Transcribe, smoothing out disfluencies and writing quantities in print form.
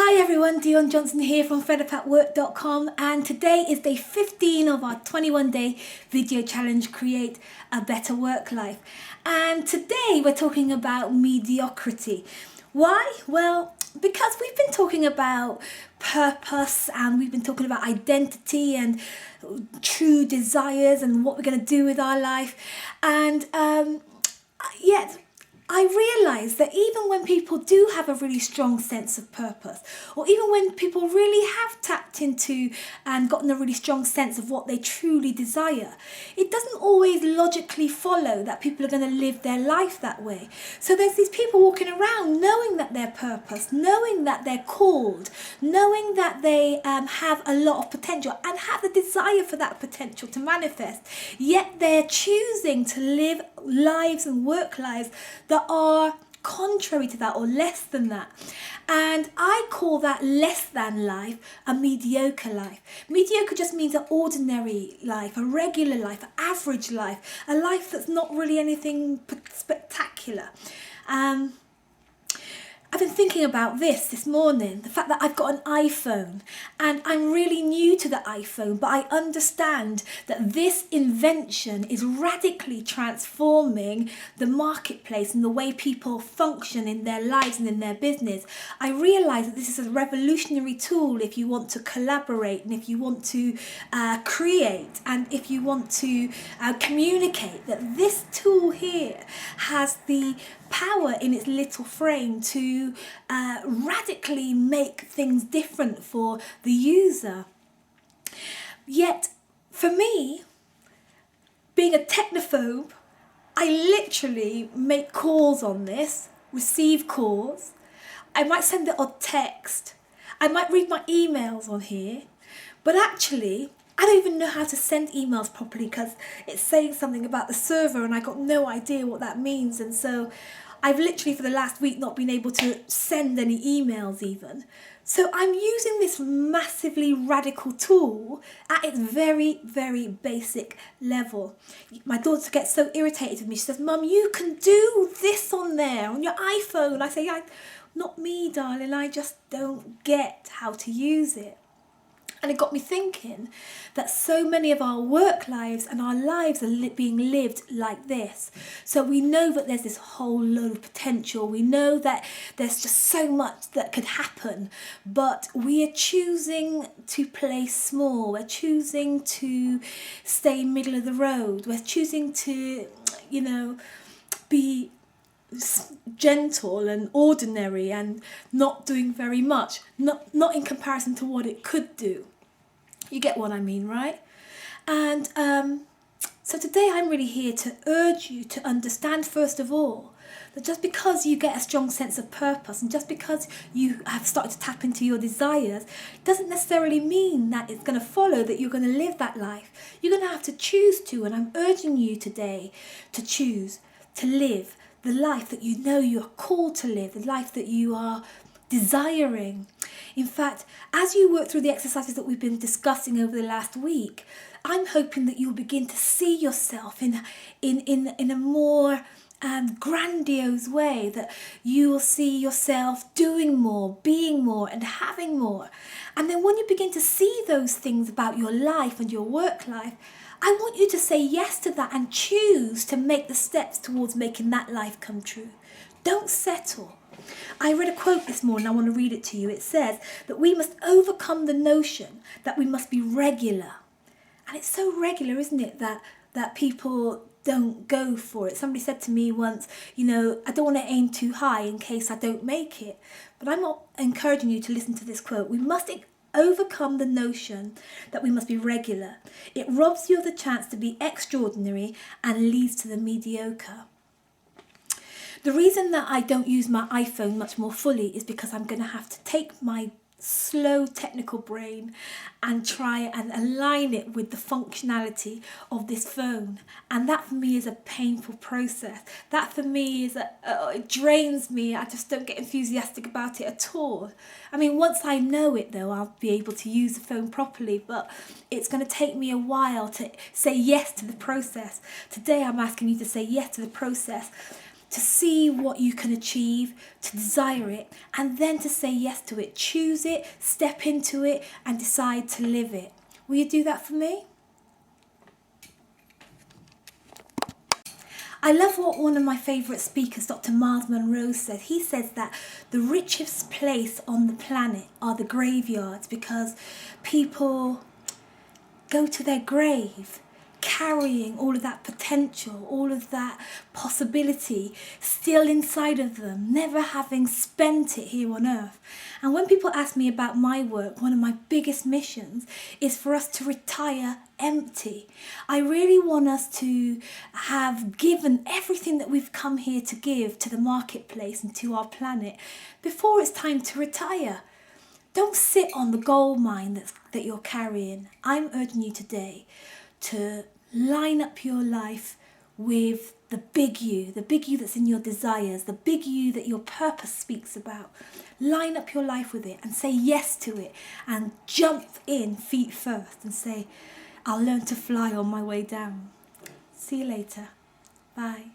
Hi everyone, Dion Johnson here from fedappatwork.com, and today is day 15 of our 21-day video challenge, Create a Better Work Life. And today we're talking about mediocrity. Why? Well, because we've been talking about purpose and we've been talking about identity and true desires and what we're going to do with our life. And yet I realise that even when people do have a really strong sense of purpose, or even when people really have tapped into and gotten a really strong sense of what they truly desire, it doesn't always logically follow that people are going to live their life that way. So there's these people walking around knowing that they're purpose, knowing that they're called, knowing that they have a lot of potential and have the desire for that potential to manifest, yet they're choosing to live lives and work lives that are contrary to that or less than that. And I call that less than life a mediocre life. Mediocre just means an ordinary life, a regular life, an average life, a life that's not really anything spectacular. I've been thinking about this morning, the fact that I've got an iPhone and I'm really new to the iPhone, but I understand that this invention is radically transforming the marketplace and the way people function in their lives and in their business. I realise that this is a revolutionary tool if you want to collaborate and if you want to create and if you want to communicate, that this tool here has the power in its little frame to radically make things different for the user. Yet, for me, being a technophobe, I literally make calls on this, receive calls. I might send it on text. I might read my emails on here, but actually, I don't even know how to send emails properly because it's saying something about the server and I got no idea what that means. And so I've literally for the last week not been able to send any emails even. So I'm using this massively radical tool at its very, very basic level. My daughter gets so irritated with me. She says, "Mum, you can do this on there, on your iPhone." I say, "Not me, darling. I just don't get how to use it." And it got me thinking that so many of our work lives and our lives are being lived like this. So we know that there's this whole load of potential. We know that there's just so much that could happen. But we are choosing to play small. We're choosing to stay middle of the road. We're choosing to, be gentle and ordinary and not doing very much, not in comparison to what it could do. You get what I mean, right? And so today I'm really here to urge you to understand, first of all, that just because you get a strong sense of purpose and just because you have started to tap into your desires doesn't necessarily mean that it's going to follow that you're going to live that life. You're going to have to choose to, and I'm urging you today to choose to live the life that you know you're called to live, the life that you are desiring. In fact, as you work through the exercises that we've been discussing over the last week, I'm hoping that you'll begin to see yourself in a more grandiose way, that you will see yourself doing more, being more and having more. And then when you begin to see those things about your life and your work life, I want you to say yes to that and choose to make the steps towards making that life come true. Don't settle. I read a quote this morning, I want to read it to you. It says that we must overcome the notion that we must be regular. And it's so regular, isn't it, that people don't go for it. Somebody said to me once, I don't want to aim too high in case I don't make it. But I'm not encouraging you to listen to this quote. We must overcome the notion that we must be regular. It robs you of the chance to be extraordinary and leads to the mediocre. The reason that I don't use my iPhone much more fully is because I'm going to have to take my slow technical brain and try and align it with the functionality of this phone, and that for me is a painful process. That for me is it drains me. I just don't get enthusiastic about it at all. I mean, once I know it though, I'll be able to use the phone properly, but it's going to take me a while to say yes to the process. Today I'm asking you to say yes to the process. to see what you can achieve, to desire it, and then to say yes to it. Choose it, step into it, and decide to live it. Will you do that for me? I love what one of my favourite speakers, Dr. Miles Monroe, said. He says that the richest place on the planet are the graveyards, because people go to their grave carrying all of that potential, all of that possibility still inside of them, never having spent it here on earth. And when people ask me about my work, one of my biggest missions is for us to retire empty. I really want us to have given everything that we've come here to give to the marketplace and to our planet before it's time to retire. Don't sit on the gold mine that you're carrying. I'm urging you today to line up your life with the big you that's in your desires, the big you that your purpose speaks about. Line up your life with it and say yes to it, and jump in feet first and say, I'll learn to fly on my way down. See you later. Bye.